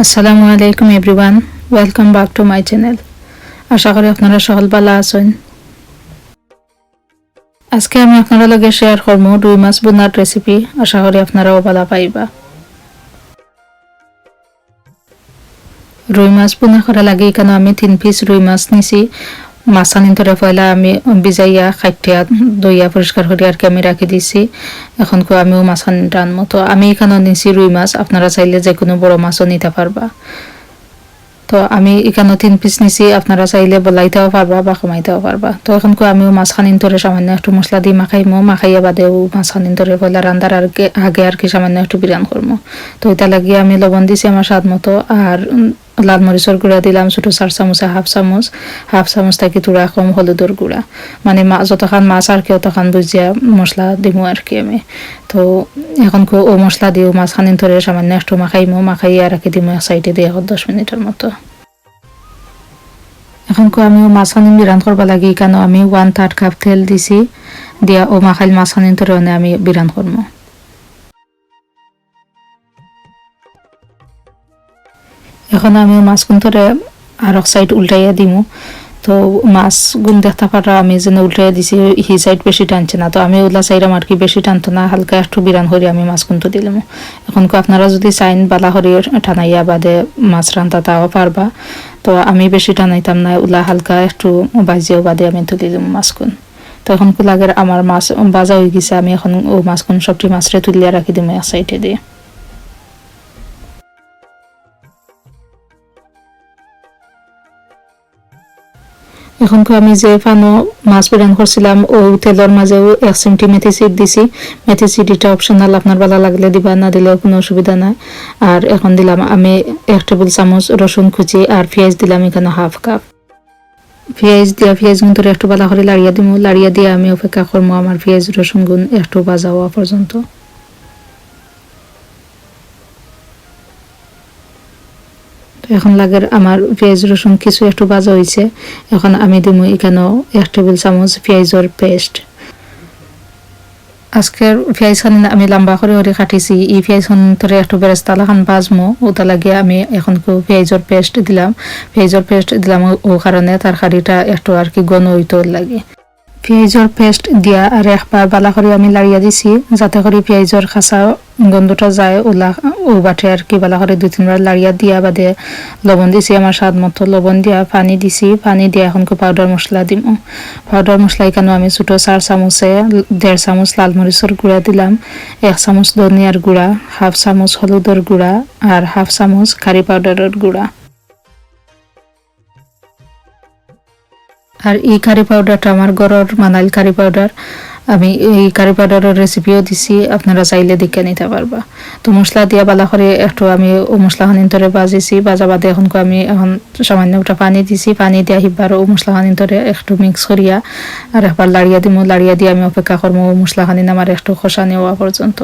আসসালামু আলাইকুম everyone, welcome back to my channel. আশা করি আপনারা সকল ভালো আছেন। আজকে আমি আপনারা লগে শেয়ার করব রুই মাছ বোনার রেসিপি। আশা করি আপনারাও ভালো পাইবা। রুই মাছ বোনা করা লাগে এখানে আমি 3 পিস রুই মাছ নিছি। মাছ আনি ধরে পয়লা আমি ভিজাইয়া খাইটিয়া দইয়া পরিষ্কার করে আর কি আমি রাখি দিছি। এখন আমিও মাছ আনি রান্নবো। তো আমি এখানে নিছি রুই মাছ, আপনারা চাইলে যে কোনো বড় মাছও নিতে পারবা। তো আমি এখানে 3 পিস নিছি, আপনারা চাইলে বলাইতেও পারবা বা কমাইতেও পারবা। তো এখন আমিও মাছখানিন ধরে সামান্য একটু মশলা দিয়ে মাখাইয়া বাদেও মাছখানিন ধরে পয়লা রান্দার আগে আর কি সামান্য একটু বিরান করবো। তো এটা লাগিয়ে আমি লবণ দিছি আমার স্বাদ মতো, আর লাল মরিচের গুঁড়া দিলাম ছোট 4 চামচে হাফ চামচ থাকি তুড়া কম হলুদের গুঁড়া, মানে যতখান মাছ আর কি অতখান বুঝিয়া মশলা দিব আর কি আমি। তো এখন ও মশলা দিও মাছখানিন ধরে সামান্য একটু মাখাইয়া রাখি দিব এক সাইডে দিয়ে 10 মিনিটের মতো। এখন আমি মাছখানিন বিরান করবা লাগে কেন আমি 1/3 কাপ তেল দিছি, দিয়া ও মাখাইল মাছখানিন ধরে আমি বিরান করবো। এখন আমি মাছগুন ধরে আর এক সাইড উল্টাইয়া দিমু। তো মাছ গুণ দেখতে পারা আমি যেন উল্টাইয়া দিছি, হি সাইড বেশি টানছে না। তো আমি ওলা সাইড আর কি বেশি টানতো না, হালকা একটু বিরান হরি আমি মাছ গুনতে দিলাম। এখন আপনারা যদি চাইন বালা হরি টানাইয়া বাদে মাছ রান্তা তাও পারবা। তো আমি বেশি টানাইতাম না, ওলা হালকা একটু বাজিয়েও বাদে আমি তুলি দিলাম মাছগুন। তো এখন লাগে আমার মাছ বাজা হয়ে গেছে, আমি এখন ও মাছগুন সবটি মাছরে তুলিয়া রাখি দিম এক সাইডে দিয়ে। এখন আমি যে পানো মাছ বিরান করছিলাম ও তেলের মাঝেও 1 চিমটি মেথি সিড দিছি। মেথি সিড এটা অপশনাল, আপনার ভালো লাগলে দিবা, না দিলেও কোনো অসুবিধা নাই। আর এখন দিলাম আমি 1 টেবিল চামচ রসুন কুচি, আর পেঁয়াজ দিলাম এখানে হাফ কাপ। পেঁয়াজ গুণ ধরে একটু ভালো করে লাড়িয়ে দিব, লাড়িয়ে দিয়ে আমি অপেক্ষা করবো আমার পেঁয়াজ রসুন গুণ একটু ভাজা হওয়া পর্যন্ত। এখন লাগে আমার পেঁয়াজ রসুন কিছু একটু ভাজা হয়েছে। এখন আমি দিব এখানে 1 টেবিল চামচ পেঁয়াজের পেস্ট। আজকের পেঁয়াজ খান আমি লম্বা করে কাটিছি, এই পেঁয়াজ খান ধরে একটু বেরেস্তালা খান ভাজমো, ওটা লাগিয়ে আমি এখন পেঁয়াজের পেস্ট দিলাম ও কারণে তরকারিটা একটু আর কি ঘন হইতে লাগে। পেঁয়াজের পেস্ট দিয়া আর একবার বালা করে আমি লাড়িয়া দিছি, যাতে করে পেঁয়াজের খাসা গন্ধটা যায় ওলা ও বাটে আর কি। বালা করে 2-3 বার লাড়িয়া দিয়া বাদে লবণ দিছি আমার স্বাদ মতো, লবণ দিয়া পানি দিছি, পানি দিয়া এখন পাউডার মশলা দিব। পাউডার মশলা এখানে আমি ছোটো 4 চামচে 1.5 চামচ লাল মরিচের গুঁড়া দিলাম, 1 চামচ ধনিয়ার গুঁড়া, হাফ চামচ হলুদের গুঁড়া, আর হাফ চামচ কারি পাউডারের গুঁড়া। আর এই কারি পাউডারটা আমার ঘরের মানাইল কারি পাউডার। আমি এই কারি পাউডারের রেসিপিও দিছি, আপনারা চাইলে দেখে নিতে পারবা। তো মশলা দিয়া বালা করে একটু আমি ও মশলাখানিন ধরে বাজিছি, বাজা বাদে এখন সামান্য একটা পানি দিছি, পানি দিয়া হিবার ও মশলাখানিন ধরে একটু মিক্স করিয়া আর একবার লাড়িয়া দিয়ে আমি অপেক্ষা করবো ও মশলাখানিন আমার একটু খসা নেওয়া পর্যন্ত।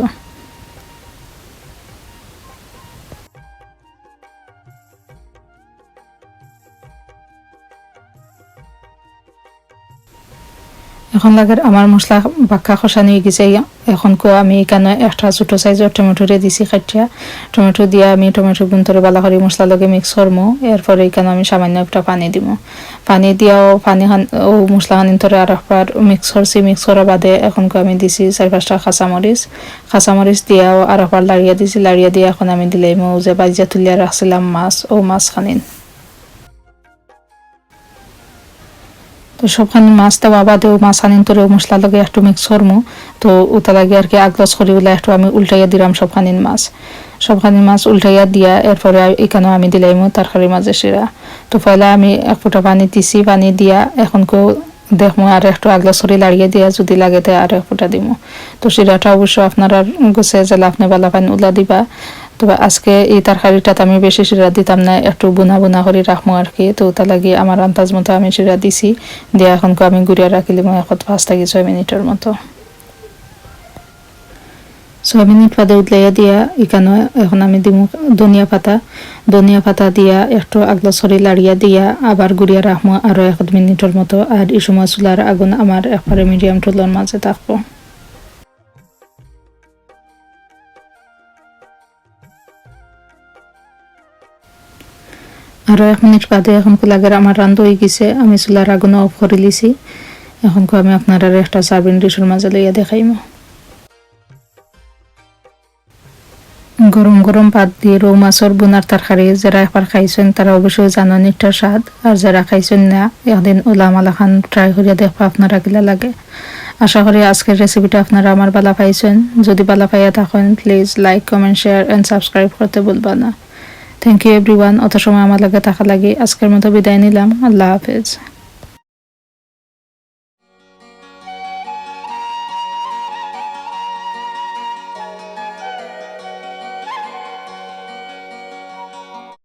এখন লাগে আমার মশলা বাক্কা খসানি হয়ে গেছে। এখন আমি এখানে একটা ছোট সাইজের টমেটোরে দিছি কাটিয়া, টমেটো দিয়ে আমি টমেটো গুন্তরে বালা করে মশলা লগে মিক্স করবো। এরপরে এখানে আমি সামান্য একটা পানি দিব, পানি দিয়াও ও মশলা খানিন ধরে আর একবার মিক্স করার বাদে এখন আমি দিছি 4-5টা কাঁচামরিচ দিয়াও আর একবার লাড়িয়া দিয়ে এখন আমি দিলাম ও যে বাজিয়া তুলিয়া রাখছিলাম মাছ খানিন। তো সবখানি মাছ দেওয়া বাদেও মাছ আনিন তোরে মশলা লাগে একটু মিক্স করবো। তো ওটা লাগে আর কি আগলস করি বলে একটু আমি উল্টাইয়া দিলাম সবখানি মাছ উল্টাইয়া দিয়া এরপরে এখানেও আমি দিলাম তরকারির মাঝে শিরা। তো পয়লা আমি 1 ফোঁটা পানি দিছি, পানি দিয়া এখন দেখবো আর একটু আগলস করে লাড়িয়ে দিয়া যদি লাগে তো আর 1 ফোঁটা দিব। তো শিরাটা অবশ্য আপনারা গোছে জেলা আপনি বালা পানি উলা দিবা। তবে আজকে এই তরকারিটাতে আমি বেশি শিরা দিতাম না, একটু বুনা করে রাখবো আর কি। তো তা লাগে আমার আন্দাজ মতো আমি শিরা দিছি, দিয়ে এখন আমি গুড়িয়া রাখিলাম 5-6 মিনিটের মতো। 6 মিনিট বাদে উতলাইয়া দিয়া এখানে এখন আমি দিব ধনিয়া পাতা দিয়া একটু আগলা সরি লাড়িয়া দিয়া আবার গুড়িয়া রাখবো আরো 1 মিনিটের মতো। আর এই সময় চুলার আগুন আমার একবারে মিডিয়াম টুলোর মাঝে থাকবো। আরও 1 মিনিট বাদে এখন লাগে আমার রান্ধ হয়ে গেছে, আমি চুলার আগুন অফ করে লিছি। এখন আমি আপনারা একটা সার্ভিং ডিশের মাঝে লইয়া দেখাইম। গরম গরম ভাত দিয়ে রৌ মাছের বোনার তরকারি যারা একবার খাইছেন তারা অবশ্যই জানেন এটার স্বাদ, আর যারা খাইছেন না একদিন ওলামালা খান ট্রাই করিয়া দেখবা আপনারা কিলা লাগে। আশা করি আজকের রেসিপিটা আপনারা আমার বালা পাইছেন। যদি বালা পাইয়া থাকেন please like, comment, share and subscribe করতে ভুলবা না। থ্যাংক ইউ এভরিওয়ান, অত সময় আমার লাগে থাকা লাগে। আজকের মতো বিদায় নিলাম। আল্লাহ হাফেজ।